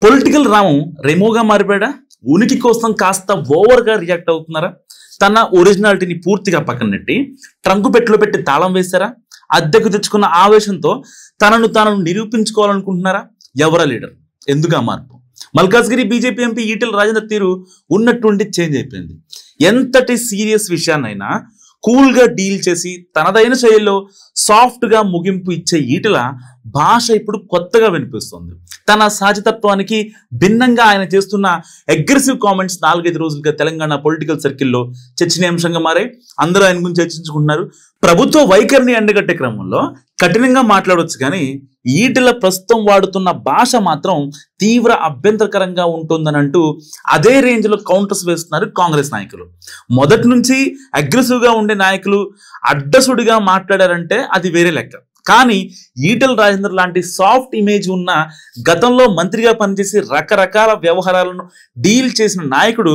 Political రామం రెమోగా మారిపోయాడా? ఉనికి కోసం కాస్త ఓవర్గా రియాక్ట్ అవుతున్నారా? తన ఒరిజినాలిటీని పూర్తిగా పక్కన నెట్టి ట్రంకు పెట్టెలో పెట్టి తాళం వేశారా? అద్దెకు తెచ్చుకున్న ఆవేశంతో తనను నిరూపించుకోవాలనుకుంటున్నారా? ఎవరా లీడర్? ఎందుకు ఆ మార్పు? మల్కాజ్గిరి బీజేపీ ఎంపీ ఈటెల రాజేందర్ తీరు ఉన్నట్టుండి చేంజ్ అయిపోయింది. ఎంతటి సీరియస్ విషయాన్నైనా కూల్గా డీల్ చేసి తనదైన శైలిలో సాఫ్ట్గా ముగింపు ఇచ్చే ఈటెల భాష ఇప్పుడు కొత్తగా వినిపిస్తుంది. తన సహజతత్వానికి భిన్నంగా ఆయన చేస్తున్న అగ్రెసివ్ కామెంట్స్ 4-5 రోజులుగా తెలంగాణ పొలిటికల్ సర్కిల్లో చర్చనీయాంశంగా మారాయి. అందరూ ఆయన గురించి చర్చించుకుంటున్నారు. ప్రభుత్వ వైఖరిని ఎండగట్టే క్రమంలో కఠినంగా మాట్లాడవచ్చు, కానీ ఈటెల ప్రస్తుతం వాడుతున్న భాష మాత్రం తీవ్ర అభ్యంతరకరంగా ఉంటుందని అంటూ అదే రేంజ్లో కౌంటర్స్ వేస్తున్నారు కాంగ్రెస్ నాయకులు. మొదటి నుంచి అగ్రెసివ్గా ఉండే నాయకులు అడ్డసుడిగా మాట్లాడారంటే అది వేరే లెక్క. కానీ ఈటెల రాజేందర్ లాంటి సాఫ్ట్ ఇమేజ్ ఉన్న, గతంలో మంత్రిగా పనిచేసి రకరకాల వ్యవహారాలను డీల్ చేసిన నాయకుడు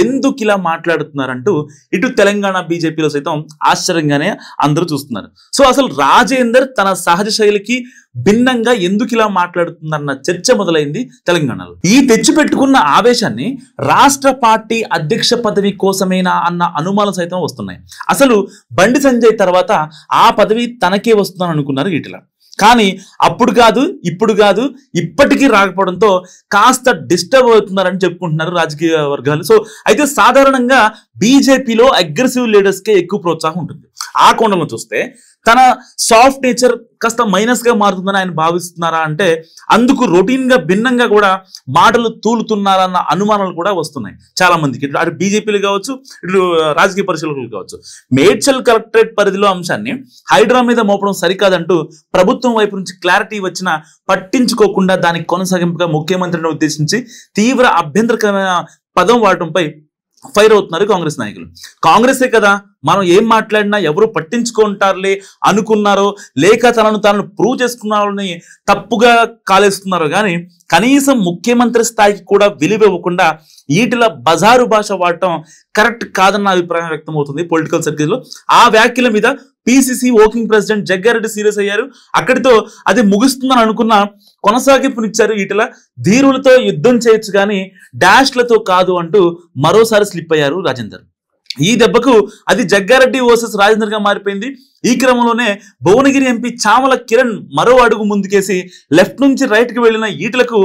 ఎందుకు ఇలా మాట్లాడుతున్నారంటూ ఇటు తెలంగాణ బీజేపీలో సైతం ఆశ్చర్యంగానే అందరూ చూస్తున్నారు. సో అసలు రాజేందర్ తన సహజ శైలికి భిన్నంగా ఎందుకు ఇలా మాట్లాడుతుందన్న చర్చ మొదలైంది తెలంగాణలో. ఈ తెచ్చిపెట్టుకున్న ఆవేశాన్ని రాష్ట్ర పార్టీ అధ్యక్ష పదవి కోసమేనా అన్న అనుమానాలు సైతం వస్తున్నాయి. అసలు బండి సంజయ్ తర్వాత ఆ పదవి తనకే వస్తుందని అనుకున్నారు ఈటెల. కానీ అప్పుడు కాదు, ఇప్పుడు కాదు, ఇప్పటికీ రాకపోవడంతో కాస్త డిస్టర్బ్ అవుతున్నారని చెప్పుకుంటున్నారు రాజకీయ వర్గాలు. సో అయితే సాధారణంగా బీజేపీలో అగ్రెసివ్ లీడర్స్కే ఎక్కువ ప్రోత్సాహం ఉంటుంది. ఆ కోణంలో చూస్తే తన సాఫ్ట్ నేచర్ కాస్త మైనస్గా మారుతుందని ఆయన భావిస్తున్నారా అంటే అందుకు రొటీన్గా భిన్నంగా కూడా మాటలు తూలుతున్నారన్న అనుమానాలు కూడా వస్తున్నాయి చాలా మందికి. అటు బీజేపీలు కావచ్చు, ఇటు రాజకీయ పరిశీలకులు కావచ్చు. మేడ్చల్ కలెక్టరేట్ పరిధిలో అంశాన్ని హైడ్రా మీద మోపడం సరికాదంటూ ప్రభుత్వం వైపు నుంచి క్లారిటీ వచ్చినా పట్టించుకోకుండా దానికి కొనసాగింపుగా ముఖ్యమంత్రిని ఉద్దేశించి తీవ్ర అభ్యంతరకరమైన పదం వాడటంపై ఫైర్ అవుతున్నారు కాంగ్రెస్ నాయకులు. కాంగ్రెసే కదా, మనం ఏం మాట్లాడినా ఎవరు పట్టించుకుంటారులే అనుకున్నారో, లేక తనను ప్రూవ్ చేసుకున్నారని తప్పుగా కాలేస్తున్నారో, కానీ కనీసం ముఖ్యమంత్రి స్థాయికి కూడా విలువ ఇవ్వకుండా ఈటెల బజారు భాష వాడటం కరెక్ట్ కాదన్న అభిప్రాయం వ్యక్తం అవుతుంది పొలిటికల్ సర్కిల్లో. ఆ వ్యాఖ్యల మీద PCC working president Jagga Reddy serious అయ్యారు. అక్కడితో అది ముగుస్తుందని అనుకున్న కొనసాగింపునిచ్చారు ఈటెల. ధీరులతో యుద్ధం చేయొచ్చు కానీ డాష్లతో కాదు అంటూ మరోసారి స్లిప్ అయ్యారు రాజేందర్. ఈ దెబ్బకు అది జగ్గారెడ్డి వర్సెస్ రాజేందర్ గా మారిపోయింది. ఈ క్రమంలోనే భువనగిరి ఎంపీ చామల కిరణ్ మరో అడుగు ముందుకేసి లెఫ్ట్ నుంచి రైట్ కి వెళ్లిన ఈటెలకు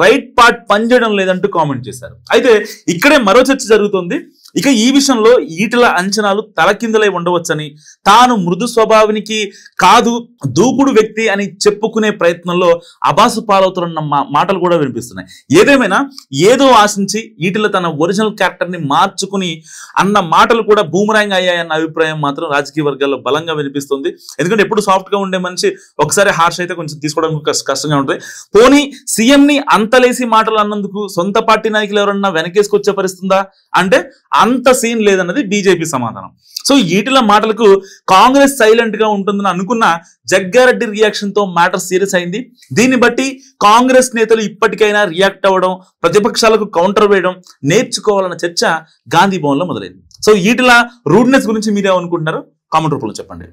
రైట్ పార్ట్ పనిచేయడం లేదంటూ కామెంట్ చేశారు. అయితే ఇక్కడే మరో చర్చ జరుగుతోంది. ఇక ఈ విషయంలో ఈటెల అంచనాలు తలకిందులై ఉండవచ్చని, తాను మృదు స్వభావానికి కాదు దూకుడు వ్యక్తి అని చెప్పుకునే ప్రయత్నంలో అబాసు పాలవుతున్న మాటలు కూడా వినిపిస్తున్నాయి. ఏదేమైనా ఏదో ఆశించి ఈటెల తన ఒరిజినల్ క్యారెక్టర్ ని మార్చుకుని అన్న మాటలు కూడా బూమరాంగ్ అయ్యాయన్న అభిప్రాయం మాత్రం రాజకీయ వర్గాల్లో బలంగా వినిపిస్తుంది. ఎందుకంటే ఎప్పుడు సాఫ్ట్ గా ఉండే మనిషి ఒకసారి హార్ష్ అయితే కొంచెం తీసుకోవడం కష్టంగా ఉంటుంది. పోనీ సీఎం ని అంతలేసి మాటలు అన్నందుకు సొంత పార్టీ నాయకులు ఎవరన్నా వెనకేసుకొచ్చే పరిస్థితుందా అంటే అంత సీన్ లేదన్నది బీజేపీ సమాధానం. సో ఈటెల మాటలకు కాంగ్రెస్ సైలెంట్ గా ఉంటుందని అనుకున్న జగ్గారెడ్డి రియాక్షన్ తో మ్యాటర్ సీరియస్ అయింది. దీన్ని బట్టి కాంగ్రెస్ నేతలు ఇప్పటికైనా రియాక్ట్ అవ్వడం, ప్రతిపక్షాలకు కౌంటర్ వేయడం నేర్చుకోవాలన్న చర్చ గాంధీ భవన్ లో మొదలైంది. సో ఈటెల రూడ్నెస్ గురించి మీరేమనుకుంటున్నారో కామెంట్ రూపంలో చెప్పండి.